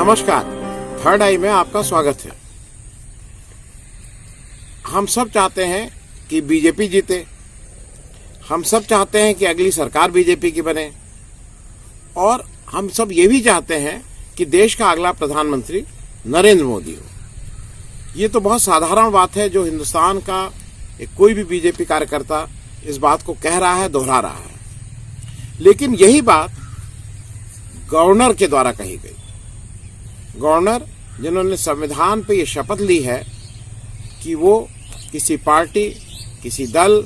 नमस्कार, थर्ड आई में आपका स्वागत है। हम सब चाहते हैं कि बीजेपी जीते। हम सब चाहते हैं कि अगली सरकार बीजेपी की बने और हम सब ये भी चाहते हैं कि देश का अगला प्रधानमंत्री नरेंद्र मोदी हो। ये तो बहुत साधारण बात है जो हिंदुस्तान का कोई भी बीजेपी कार्यकर्ता इस बात को कह रहा है, दोहरा रहा है। लेकिन यही बात गवर्नर के द्वारा कही गई। गवर्नर जिन्होंने संविधान पे ये शपथ ली है कि वो किसी पार्टी, किसी दल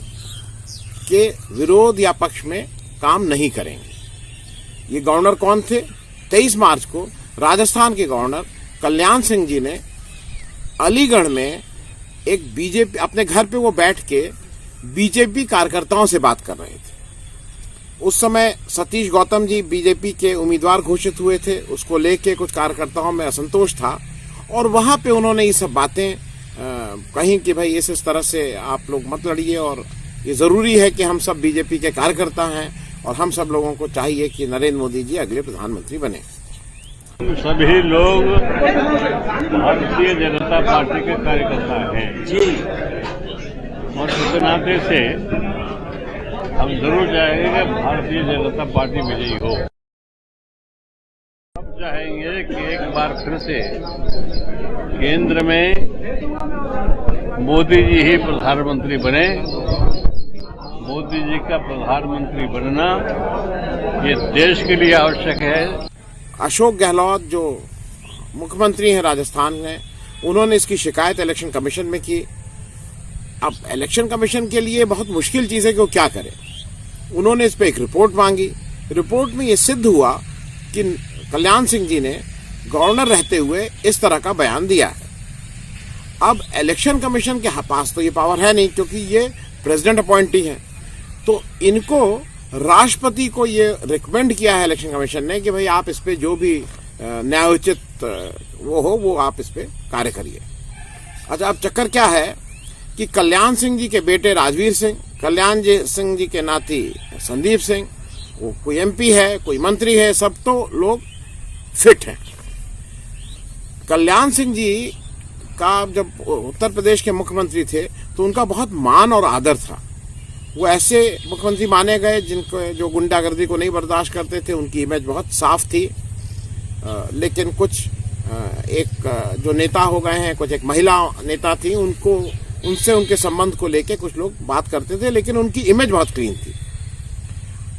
के विरोध या पक्ष में काम नहीं करेंगे। ये गवर्नर कौन थे? 23 मार्च को राजस्थान के गवर्नर कल्याण सिंह जी ने अलीगढ़ में एक बीजेपी अपने घर पे वो बैठ के बीजेपी कार्यकर्ताओं से बात कर रहे थे। उस समय सतीश गौतम जी बीजेपी के उम्मीदवार घोषित हुए थे। उसको लेके कुछ कार्यकर्ताओं में असंतोष था और वहां पे उन्होंने ये सब बातें कहीं कि भाई इस तरह से आप लोग मत लड़िए और ये जरूरी है कि हम सब बीजेपी के कार्यकर्ता हैं और हम सब लोगों को चाहिए कि नरेंद्र मोदी जी अगले प्रधानमंत्री बने। सभी लोग भारतीय जनता पार्टी के कार्यकर्ता हैं जी और इस नाते से हम जरूर चाहेंगे कि भारतीय जनता पार्टी विजयी हो। हम चाहेंगे कि एक बार फिर से केंद्र में मोदी जी ही प्रधानमंत्री बने। मोदी जी का प्रधानमंत्री बनना ये देश के लिए आवश्यक है। अशोक गहलोत जो मुख्यमंत्री हैं राजस्थान में, उन्होंने इसकी शिकायत इलेक्शन कमीशन में की। अब इलेक्शन कमीशन के लिए बहुत मुश्किल चीज है कि वो क्या करे। उन्होंने इस पे एक रिपोर्ट मांगी। रिपोर्ट में ये सिद्ध हुआ कि कल्याण सिंह जी ने गवर्नर रहते हुए इस तरह का बयान दिया है। अब इलेक्शन कमीशन के पास तो ये पावर है नहीं क्योंकि ये प्रेसिडेंट अपॉइंटी है। तो इनको राष्ट्रपति को ये रिकमेंड किया है इलेक्शन कमीशन ने कि भाई आप इस पे जो भी न्यायोचित वो आप इस पे कार्य करिए। अच्छा, अब चक्कर क्या है कि कल्याण सिंह जी के बेटे राजवीर सिंह, कल्याण सिंह जी के नाती संदीप सिंह, वो कोई एमपी है, कोई मंत्री है, सब तो लोग फिट हैं। कल्याण सिंह जी का जब उत्तर प्रदेश के मुख्यमंत्री थे तो उनका बहुत मान और आदर था। वो ऐसे मुख्यमंत्री माने गए जिनको जो गुंडागर्दी को नहीं बर्दाश्त करते थे। उनकी इमेज बहुत साफ थी। लेकिन कुछ एक जो नेता हो गए हैं, कुछ एक महिला नेता थी, उनसे उनके संबंध को लेके कुछ लोग बात करते थे, लेकिन उनकी इमेज बहुत क्लीन थी।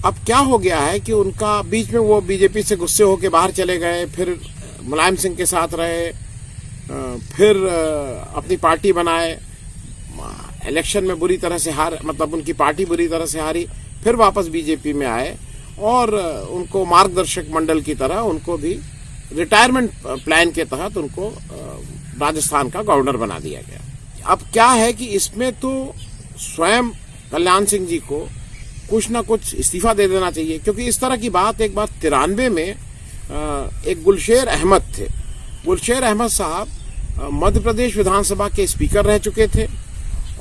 अब क्या हो गया है कि उनका बीच में वो बीजेपी से गुस्से होकर बाहर चले गए, फिर मुलायम सिंह के साथ रहे, फिर अपनी पार्टी बनाए, इलेक्शन में बुरी तरह से मतलब उनकी पार्टी बुरी तरह से हारी, फिर वापस बीजेपी में आए और उनको मार्गदर्शक मंडल की तरह उनको भी रिटायरमेंट प्लान के तहत उनको राजस्थान का गवर्नर बना दिया गया। अब क्या है कि इसमें तो स्वयं कल्याण सिंह जी को कुछ ना कुछ इस्तीफा दे देना चाहिए, क्योंकि इस तरह की बात एक बार 93 में एक गुलशेर अहमद थे। गुलशेर अहमद साहब मध्य प्रदेश विधानसभा के स्पीकर रह चुके थे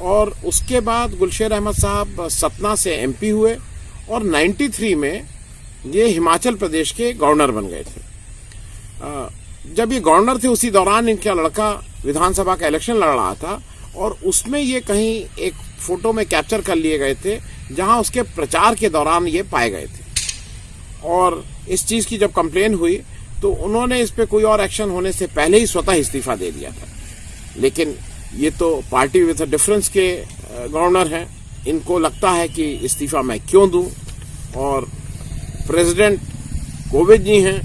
और उसके बाद गुलशेर अहमद साहब सतना से एमपी हुए और 93 में ये हिमाचल प्रदेश के गवर्नर बन गए थे। जब ये गवर्नर थे उसी दौरान इनका लड़का विधानसभा का इलेक्शन लड़ रहा था और उसमें ये कहीं एक फोटो में कैप्चर कर लिए गए थे जहां उसके प्रचार के दौरान ये पाए गए थे। और इस चीज की जब कंप्लेन हुई तो उन्होंने इस पे कोई और एक्शन होने से पहले ही स्वतः इस्तीफा दे दिया था। लेकिन ये तो पार्टी विद डिफरेंस के गवर्नर हैं, इनको लगता है कि इस्तीफा मैं क्यों दूं। और प्रेसिडेंट कोविंद जी हैं।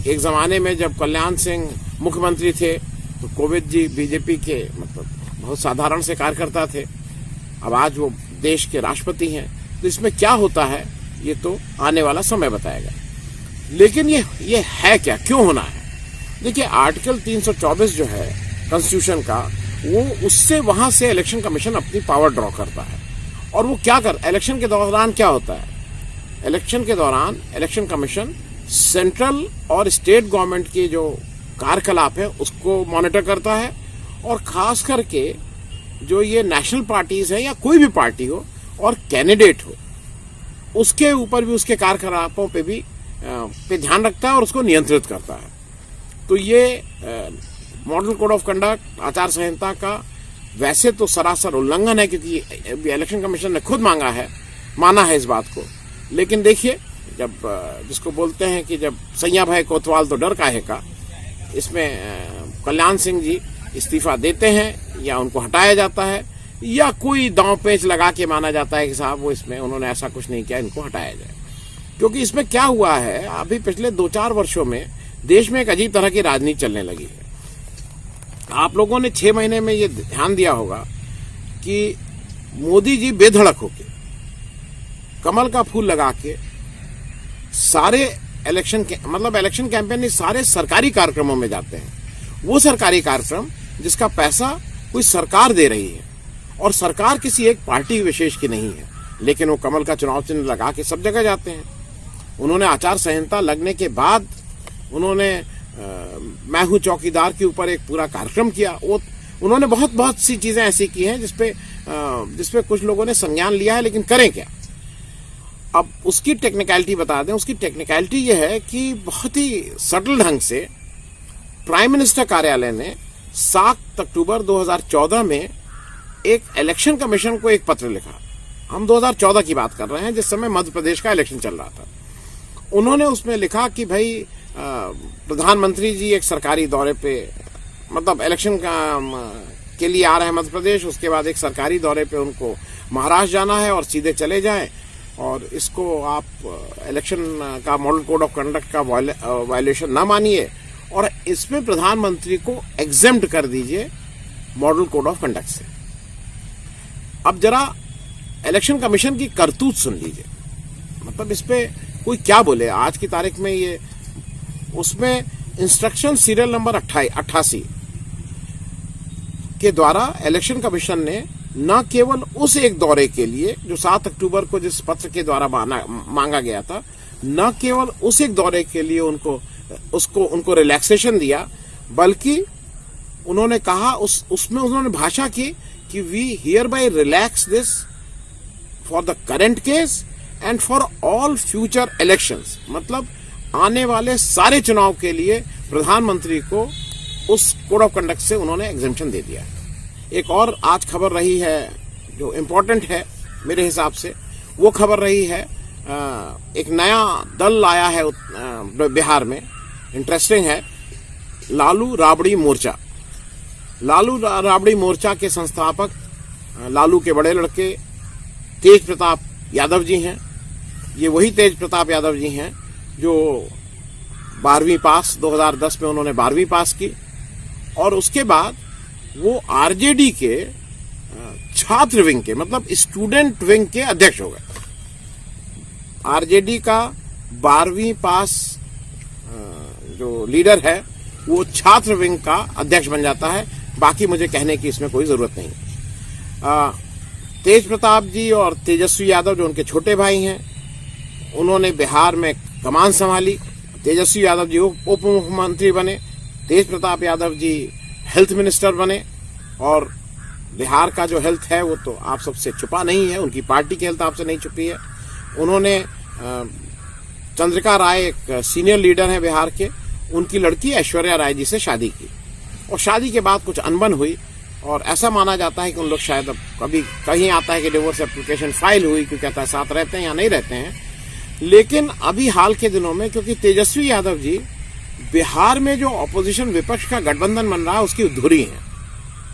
एक जमाने में जब कल्याण सिंह मुख्यमंत्री थे तो कोविंद जी बीजेपी के मतलब बहुत साधारण से कार्यकर्ता थे। अब आज वो देश के राष्ट्रपति हैं, तो इसमें क्या होता है ये तो आने वाला समय बताएगा। लेकिन ये है क्या, क्यों होना है? देखिए, आर्टिकल 324 जो है कॉन्स्टिट्यूशन का, वो उससे वहां से इलेक्शन कमीशन अपनी पावर ड्रॉ करता है। और वो क्या इलेक्शन के दौरान क्या होता है? इलेक्शन के दौरान इलेक्शन कमीशन सेंट्रल और स्टेट गवर्नमेंट के जो कार्यकलाप है उसको मॉनिटर करता है और खास करके जो ये नेशनल पार्टीज है या कोई भी पार्टी हो और कैंडिडेट हो, उसके ऊपर भी, उसके कार्यकलापों पे भी पे ध्यान रखता है और उसको नियंत्रित करता है। तो ये मॉडल कोड ऑफ कंडक्ट आचार संहिता का वैसे तो सरासर उल्लंघन है, क्योंकि इलेक्शन कमीशन ने खुद माना है इस बात को। लेकिन देखिए, जब जिसको बोलते हैं कि जब सैया भय कोतवाल तो डर काहे का, इसमें कल्याण सिंह जी इस्तीफा देते हैं या उनको हटाया जाता है या कोई दांव पेच लगा के माना जाता है कि साहब वो इसमें उन्होंने ऐसा कुछ नहीं किया, इनको हटाया जाए। क्योंकि इसमें क्या हुआ है, अभी पिछले 2-4 वर्षों में देश में एक अजीब तरह की राजनीति चलने लगी है। आप लोगों ने 6 महीने में ये ध्यान दिया होगा कि मोदी जी बेधड़क होके कमल का फूल लगा के सारे इलेक्शन कैंपेन में सारे सरकारी कार्यक्रमों में जाते हैं। वो सरकारी कार्यक्रम जिसका पैसा कोई सरकार दे रही है और सरकार किसी एक पार्टी विशेष की नहीं है, लेकिन वो कमल का चुनाव चिन्ह लगा के सब जगह जाते हैं। उन्होंने आचार संहिता लगने के बाद उन्होंने मैं हूं चौकीदार के ऊपर एक पूरा कार्यक्रम किया। वो उन्होंने बहुत सी चीजें ऐसी की हैं जिसपे कुछ लोगों ने संज्ञान लिया है, लेकिन करें क्या। अब उसकी टेक्निकलिटी बता दें। उसकी टेक्निकलिटी यह है कि बहुत ही सटल ढंग से प्राइम मिनिस्टर कार्यालय ने 7 अक्टूबर 2014 में एक इलेक्शन कमीशन को एक पत्र लिखा। हम 2014 की बात कर रहे हैं, जिस समय मध्य प्रदेश का इलेक्शन चल रहा था। उन्होंने उसमें लिखा कि भाई प्रधानमंत्री जी एक सरकारी दौरे पे, मतलब इलेक्शन के लिए आ रहे हैं मध्य प्रदेश, उसके बाद एक सरकारी दौरे पे उनको महाराष्ट्र जाना है और सीधे चले जाएं, और इसको आप इलेक्शन का मॉडल कोड ऑफ कंडक्ट का वायलेशन ना मानिए और इसमें प्रधानमंत्री को एग्जेम्प्ट कर दीजिए मॉडल कोड ऑफ कंडक्ट से। अब जरा इलेक्शन कमीशन की करतूत सुन लीजिए, मतलब इस पे कोई क्या बोले। आज की तारीख में ये उसमें इंस्ट्रक्शन सीरियल नंबर 88 के द्वारा इलेक्शन कमीशन ने न केवल उस एक दौरे के लिए जो 7 अक्टूबर को जिस पत्र के द्वारा मांगा गया था, न केवल उस एक दौरे के लिए उनको रिलैक्सेशन दिया, बल्कि उन्होंने कहा उसमें उन्होंने भाषा की कि we hereby relax this for the current case and for all future elections. मतलब आने वाले सारे चुनाव के लिए प्रधानमंत्री को उस कोड ऑफ कंडक्ट से उन्होंने एग्जेम्पशन दे दिया। एक और आज खबर रही है जो इम्पोर्टेंट है मेरे हिसाब से, वो खबर रही है एक नया दल आया है बिहार में, इंटरेस्टिंग है, लालू राबड़ी मोर्चा। लालू राबड़ी मोर्चा के संस्थापक लालू के बड़े लड़के तेज प्रताप यादव जी हैं। ये वही तेज प्रताप यादव जी हैं जो 12वीं पास 2010 में उन्होंने 12वीं पास की और उसके बाद वो आरजेडी के छात्र विंग के, मतलब स्टूडेंट विंग के अध्यक्ष हो गए। आरजेडी का 12वीं पास जो लीडर है वो छात्र विंग का अध्यक्ष बन जाता है। बाकी मुझे कहने की इसमें कोई जरूरत नहीं। तेज प्रताप जी और तेजस्वी यादव जो उनके छोटे भाई हैं, उन्होंने बिहार में कमान संभाली। तेजस्वी यादव जी उप मुख्यमंत्री बने, तेज प्रताप यादव जी हेल्थ मिनिस्टर बने। और बिहार का जो हेल्थ है वो तो आप सबसे छुपा नहीं है, उनकी पार्टी की हेल्थ आपसे नहीं छुपी है। उन्होंने चंद्रिका राय एक सीनियर लीडर हैं बिहार के, उनकी लड़की ऐश्वर्या राय जी से शादी की और शादी के बाद कुछ अनबन हुई और ऐसा माना जाता है कि उन लोग शायद अब कभी कहीं आता है कि डिवोर्स एप्लीकेशन फाइल हुई, क्यों कहता है साथ रहते हैं या नहीं रहते हैं। लेकिन अभी हाल के दिनों में क्योंकि तेजस्वी यादव जी बिहार में जो ऑपोजिशन विपक्ष का गठबंधन बन रहा है उसकी धुरी है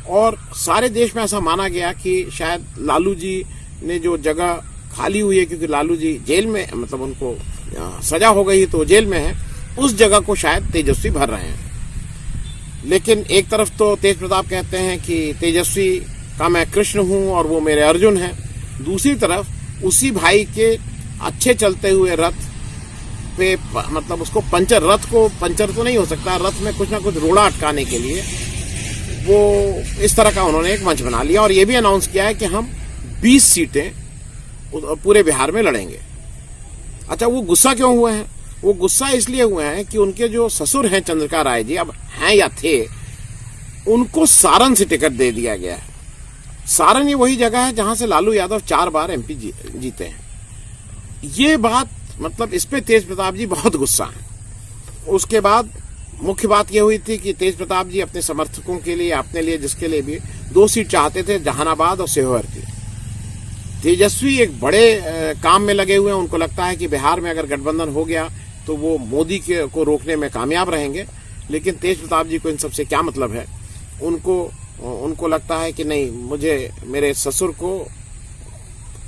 और सारे देश में ऐसा माना गया कि शायद लालू जी ने जो जगह खाली हुई है, क्योंकि लालू जी जेल में, मतलब उनको सजा हो गई तो जेल में है, उस जगह को शायद तेजस्वी भर रहे हैं। लेकिन एक तरफ तो तेज प्रताप कहते हैं कि तेजस्वी का मैं कृष्ण हूं और वो मेरे अर्जुन हैं, दूसरी तरफ उसी भाई के अच्छे चलते हुए रथ पे, मतलब उसको पंचर, रथ को पंचर तो नहीं हो सकता, रथ में कुछ ना कुछ रोड़ा अटकाने के लिए वो इस तरह का उन्होंने एक मंच बना लिया और ये भी अनाउंस किया है कि हम 20 सीटें पूरे बिहार में लड़ेंगे। अच्छा, वो गुस्सा क्यों हुए हैं? वो गुस्सा इसलिए हुए हैं कि उनके जो ससुर हैं चंद्रिका राय जी, अब हैं या थे, उनको सारण से टिकट दे दिया गया है। सारण ये वही जगह है जहां से लालू यादव 4 बार एमपी जीते हैं। ये बात मतलब इस पे तेज प्रताप जी बहुत गुस्सा है। उसके बाद मुख्य बात यह हुई थी कि तेज प्रताप जी अपने समर्थकों के लिए, अपने लिए, जिसके लिए भी 2 सीट चाहते थे, जहानाबाद और सीहोर की। तेजस्वी एक बड़े काम में लगे हुए हैं। उनको लगता है कि बिहार में अगर गठबंधन हो गया तो वो मोदी को रोकने में कामयाब रहेंगे। लेकिन तेज प्रताप जी को इन सबसे क्या मतलब है? उनको लगता है कि नहीं, मुझे मेरे ससुर को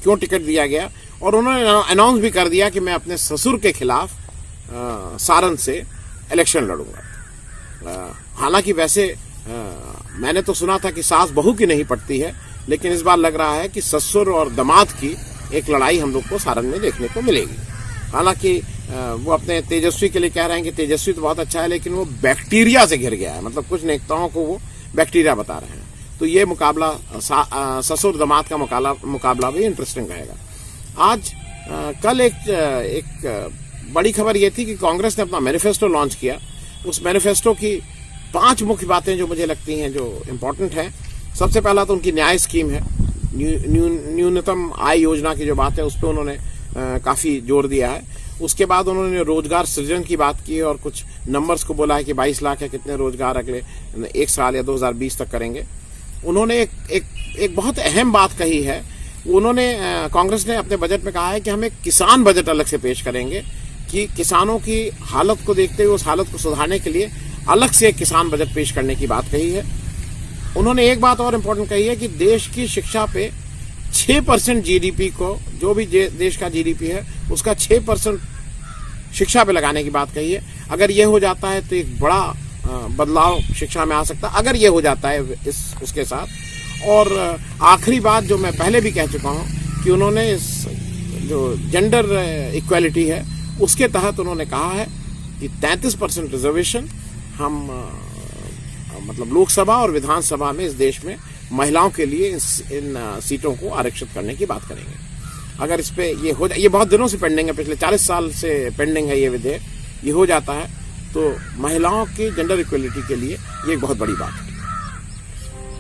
क्यों टिकट दिया गया, और उन्होंने अनाउंस भी कर दिया कि मैं अपने ससुर के खिलाफ सारण से इलेक्शन लड़ूंगा। हालांकि वैसे मैंने तो सुना था कि सास बहू की नहीं पड़ती है, लेकिन इस बार लग रहा है कि ससुर और दामाद की एक लड़ाई हम लोग को सारण में देखने को मिलेगी। हालांकि वो अपने तेजस्वी के लिए कह रहे हैं कि तेजस्वी तो बहुत अच्छा है, लेकिन वो बैक्टीरिया से घिर गया है। मतलब कुछ नेताओं को वो बैक्टीरिया बता रहे हैं। तो ये मुकाबला ससुर दामाद का मुकाबला भी इंटरेस्टिंग रहेगा। आज कल एक बड़ी खबर ये थी कि कांग्रेस ने अपना मैनिफेस्टो लॉन्च किया। उस मैनिफेस्टो की 5 मुख्य बातें जो मुझे लगती हैं जो इम्पोर्टेंट है। सबसे पहला तो उनकी न्याय स्कीम है, न्यूनतम आय योजना की जो बात है उस पर उन्होंने काफी जोर दिया है। उसके बाद उन्होंने रोजगार सृजन की बात की और कुछ नंबर्स को बोला है कि 22 लाख है कितने रोजगार अगले 1 साल या 2020 तक करेंगे। उन्होंने एक बहुत अहम बात कही है। उन्होंने कांग्रेस ने अपने बजट में कहा है कि हम एक किसान बजट अलग से पेश करेंगे, कि किसानों की हालत को देखते हुए उस हालत को सुधारने के लिए अलग से एक किसान बजट पेश करने की बात कही है। उन्होंने एक बात और इम्पोर्टेंट कही है कि देश की शिक्षा पे 6% जीडीपी को, जो भी देश का जीडीपी है उसका 6% शिक्षा पे लगाने की बात कही है। अगर ये हो जाता है तो एक बड़ा बदलाव शिक्षा में आ सकता है, अगर ये हो जाता है उसके साथ। और आखिरी बात जो मैं पहले भी कह चुका हूं कि उन्होंने इस जो जेंडर इक्वालिटी है उसके तहत उन्होंने कहा है कि 33% रिजर्वेशन हम मतलब लोकसभा और विधानसभा में इस देश में महिलाओं के लिए इन सीटों को आरक्षित करने की बात करेंगे। अगर इस पे ये हो जाए, ये बहुत दिनों से पेंडिंग है, पिछले 40 साल से पेंडिंग है ये विधेयक, ये हो जाता है तो महिलाओं की जेंडर इक्वलिटी के लिए ये एक बहुत बड़ी बात है।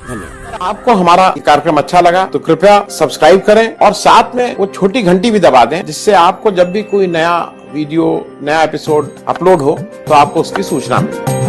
धन्यवाद। आपको हमारा कार्यक्रम अच्छा लगा तो कृपया सब्सक्राइब करें और साथ में वो छोटी घंटी भी दबा दें, जिससे आपको जब भी कोई नया वीडियो, नया एपिसोड अपलोड हो तो आपको उसकी सूचना मिले।